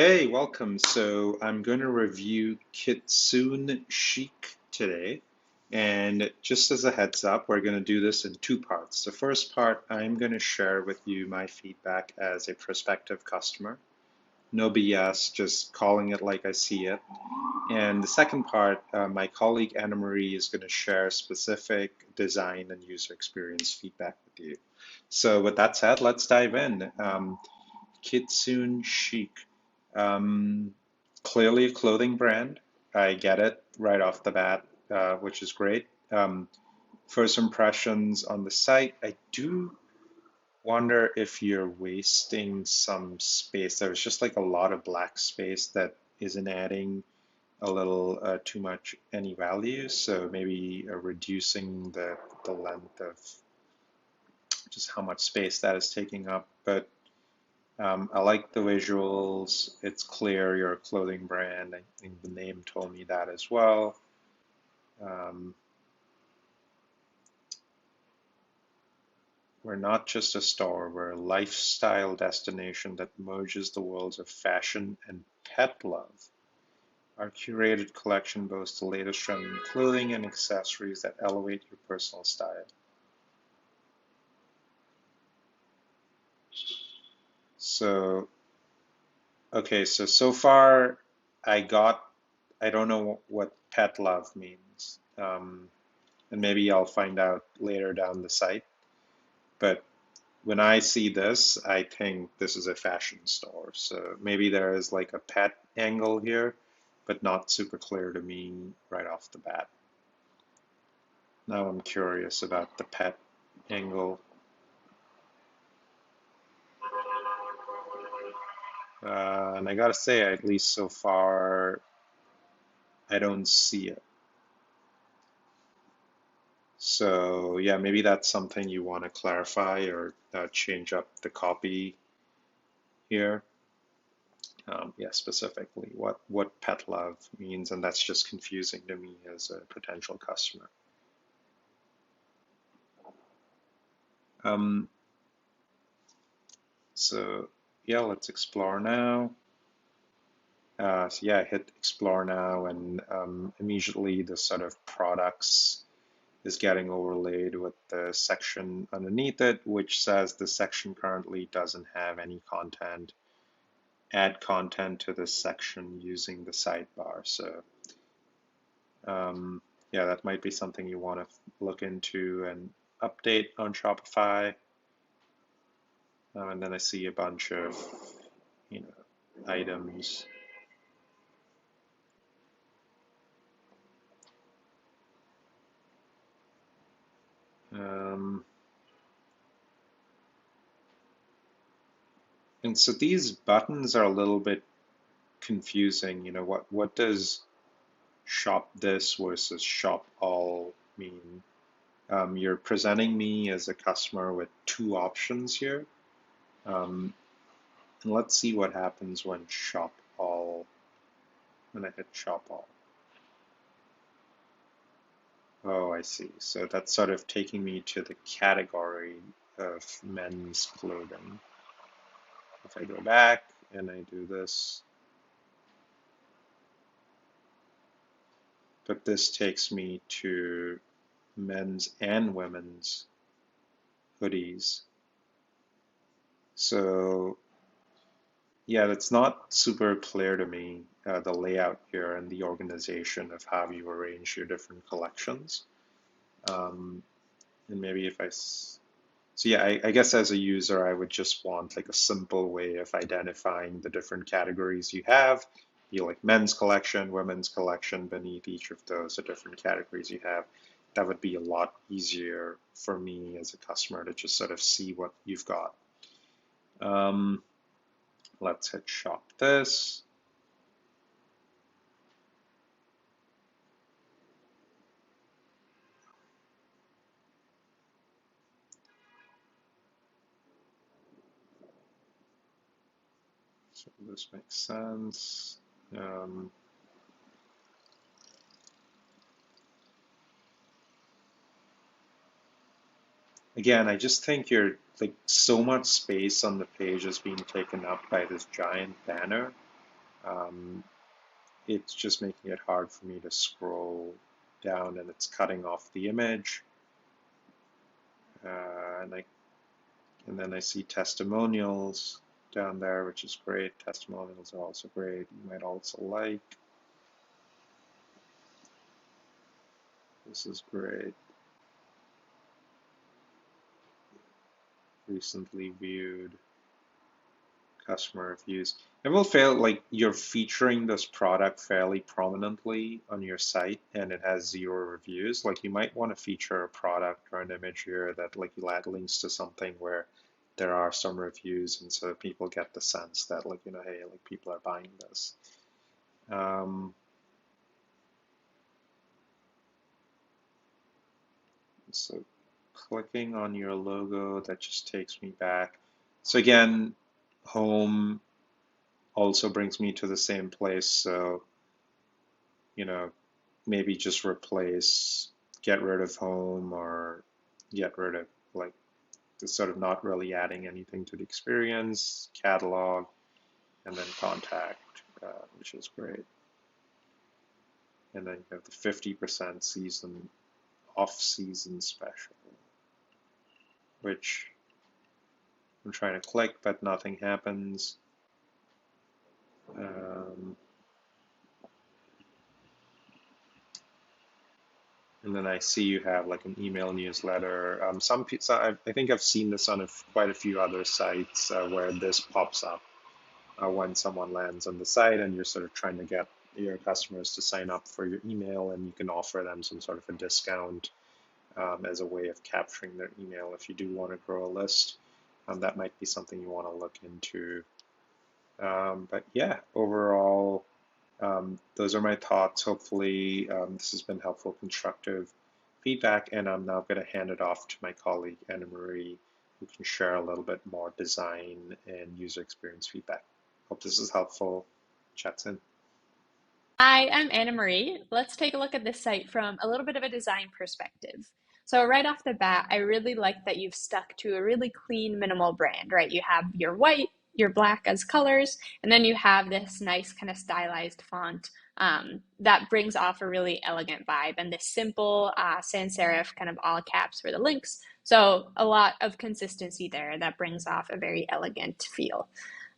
Hey, welcome. So I'm going to review Kitsunechic today. And just as a heads up, we're going to do this in two parts. The first part, I'm going to share with you my feedback as a prospective customer. No BS, just calling it like I see it. And the second part, my colleague Anna Marie is going to share specific design and user experience feedback with you. So with that said, let's dive in. Kitsune Chic. Um, Clearly a clothing brand. I get it right off the bat, which is great. First impressions on the site, I do wonder if you're wasting some space. There's just like a lot of black space that isn't adding a little too much any value. So maybe reducing the length of just how much space that is taking up. But I like the visuals. It's clear you're a clothing brand. I think the name told me that as well. Um, we're not just a store, we're a lifestyle destination that merges the worlds of fashion and pet love. Our curated collection boasts the latest trend in clothing and accessories that elevate your personal style. So, okay, so far I don't know what pet love means. And maybe I'll find out later down the site. But when I see this, I think this is a fashion store. So maybe there is like a pet angle here, but not super clear to me right off the bat. Now I'm curious about the pet angle. And I gotta say, at least so far, I don't see it. So yeah, maybe that's something you want to clarify or change up the copy here. Yeah, specifically what pet love means, and that's just confusing to me as a potential customer. Um, so yeah, let's explore now. So yeah, I hit explore now, and immediately the sort of products is getting overlaid with the section underneath it, which says the section currently doesn't have any content. Add content to this section using the sidebar. So yeah, that might be something you want to look into and update on Shopify. And then I see a bunch of, you know, items. Um, and so these buttons are a little bit confusing. You know, what does shop this versus shop all mean? You're presenting me as a customer with two options here. Um, and let's see what happens when shop all, when I hit shop all. Oh, I see. So that's sort of taking me to the category of men's clothing. If I go back and I do this, but this takes me to men's and women's hoodies. So yeah, that's not super clear to me, the layout here and the organization of how you arrange your different collections. Um, and maybe if so yeah, I guess as a user, I would just want like a simple way of identifying the different categories you have. You like men's collection, women's collection, beneath each of those, the different categories you have. That would be a lot easier for me as a customer to just sort of see what you've got. Um, let's hit shop this. So this makes sense. Um, Again, I just think you're like so much space on the page is being taken up by this giant banner. It's just making it hard for me to scroll down, and it's cutting off the image. And then I see testimonials down there, which is great. Testimonials are also great. You might also like. This is great. Recently viewed. Customer reviews. It will feel like you're featuring this product fairly prominently on your site and it has 0 reviews. Like you might want to feature a product or an image here that like you add links to something where there are some reviews, and so people get the sense that like, you know, hey, like people are buying this. So clicking on your logo, that just takes me back. So again, home also brings me to the same place. So, you know, maybe just replace, get rid of home, or get rid of like just sort of not really adding anything to the experience, catalog, and then contact, which is great. And then you have the 50% season, off-season special, which I'm trying to click, but nothing happens. And then I see you have like an email newsletter. I think I've seen this on quite a few other sites where this pops up when someone lands on the site and you're sort of trying to get your customers to sign up for your email, and you can offer them some sort of a discount as a way of capturing their email. If you do want to grow a list, that might be something you want to look into. But yeah, overall, those are my thoughts. Hopefully, this has been helpful, constructive feedback, and I'm now going to hand it off to my colleague, Anna Marie, who can share a little bit more design and user experience feedback. Hope this is helpful. Chat soon. Hi, I'm Anna Marie. Let's take a look at this site from a little bit of a design perspective. So right off the bat, I really like that you've stuck to a really clean, minimal brand, right? You have your white, your black as colors, and then you have this nice kind of stylized font that brings off a really elegant vibe, and this simple sans serif kind of all caps for the links. So a lot of consistency there that brings off a very elegant feel.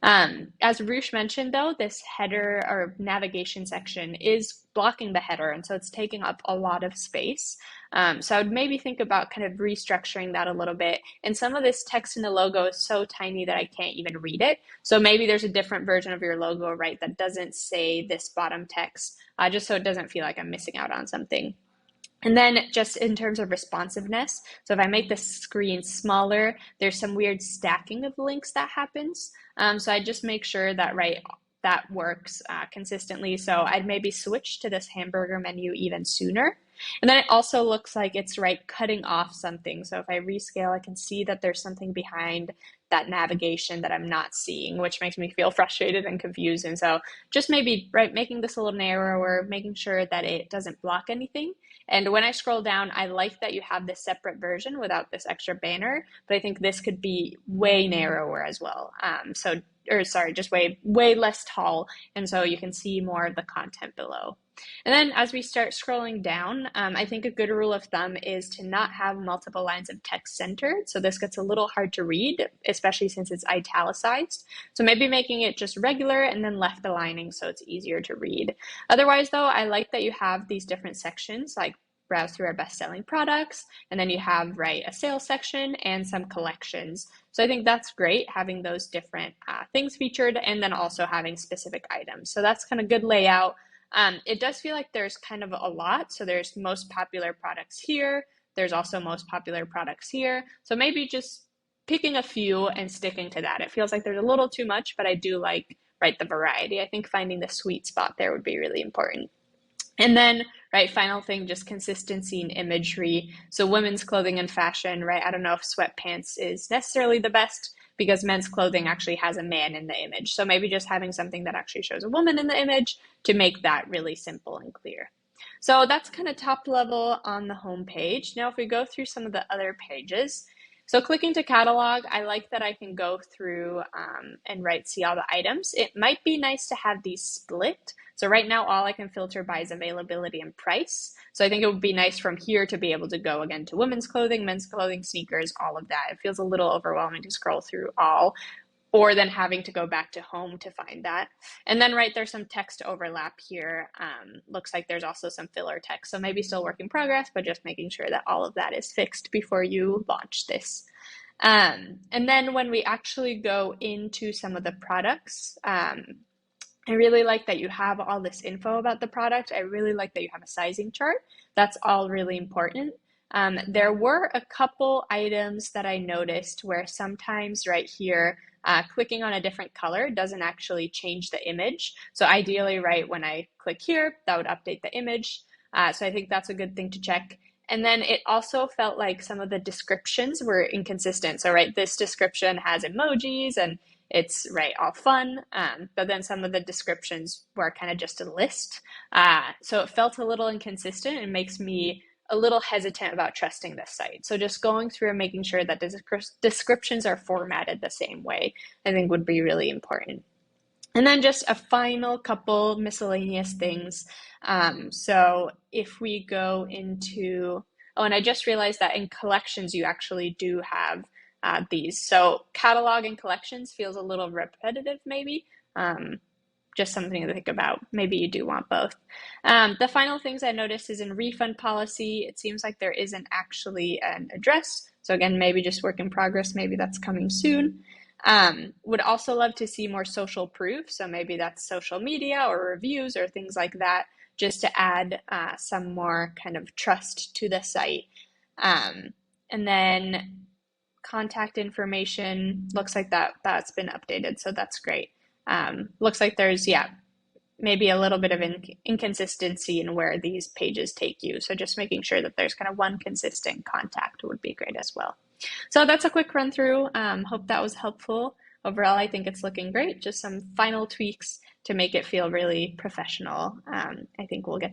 As Rush mentioned, though, this header or navigation section is blocking the header, and so it's taking up a lot of space. So I would maybe think about kind of restructuring that a little bit. And some of this text in the logo is so tiny that I can't even read it. So maybe there's a different version of your logo, right, that doesn't say this bottom text, just so it doesn't feel like I'm missing out on something. And then just in terms of responsiveness, so if I make the screen smaller, there's some weird stacking of links that happens. So I just make sure that, right, that works consistently. So I'd maybe switch to this hamburger menu even sooner. And then it also looks like it's, right, cutting off something. So if I rescale, I can see that there's something behind that navigation that I'm not seeing, which makes me feel frustrated and confused. And so just maybe, right, making this a little narrower, making sure that it doesn't block anything. And when I scroll down, I like that you have this separate version without this extra banner, but I think this could be way narrower as well. Just way less tall. And so you can see more of the content below. And then as we start scrolling down, I think a good rule of thumb is to not have multiple lines of text centered. So this gets a little hard to read, especially since it's italicized. So maybe making it just regular and then left aligning so it's easier to read. Otherwise, though, I like that you have these different sections, like browse through our best-selling products, and then you have, right, a sales section and some collections. So I think that's great, having those different things featured, and then also having specific items. So that's kind of good layout. It does feel like there's kind of a lot. So there's most popular products here. There's also most popular products here. So maybe just picking a few and sticking to that. It feels like there's a little too much, but I do like, right, the variety. I think finding the sweet spot there would be really important. And then, right, final thing, just consistency in imagery. So women's clothing and fashion, right? I don't know if sweatpants is necessarily the best because men's clothing actually has a man in the image. So maybe just having something that actually shows a woman in the image to make that really simple and clear. So that's kind of top level on the home page. Now, if we go through some of the other pages, So clicking to catalog, I like that I can go through and see all the items. It might be nice to have these split. So right now, all I can filter by is availability and price. So I think it would be nice from here to be able to go again to women's clothing, men's clothing, sneakers, all of that. It feels a little overwhelming to scroll through all, or then having to go back to home to find that. And then there's some text overlap here. Looks like there's also some filler text. So maybe still work in progress, but just making sure that all of that is fixed before you launch this. And then when we actually go into some of the products, I really like that you have all this info about the product. I really like that you have a sizing chart. That's all really important. There were a couple items that I noticed where sometimes right here, clicking on a different color doesn't actually change the image. So ideally, right, when I click here, that would update the image. So I think that's a good thing to check. And then it also felt like some of the descriptions were inconsistent. So, right, this description has emojis and it's all fun, but then some of the descriptions were kind of just a list. So it felt a little inconsistent and makes me a little hesitant about trusting this site. So just going through and making sure that the descriptions are formatted the same way, I think would be really important. And then just a final couple miscellaneous things. So if we go into, and I just realized that in collections, you actually do have these. So catalog and collections feels a little repetitive, maybe. Just something to think about. Maybe you do want both. The final things I noticed is in refund policy, it seems like there isn't actually an address. So again, maybe just work in progress. Maybe that's coming soon. Would also love to see more social proof. So maybe that's social media or reviews or things like that, just to add some more kind of trust to the site. And then contact information looks like that's been updated, so that's great. Looks like there's maybe a little bit of inconsistency in where these pages take you, so just making sure that there's kind of one consistent contact would be great as well. So that's a quick run through. Hope that was helpful. Overall, I think it's looking great. Just some final tweaks to make it feel really professional. I think we'll get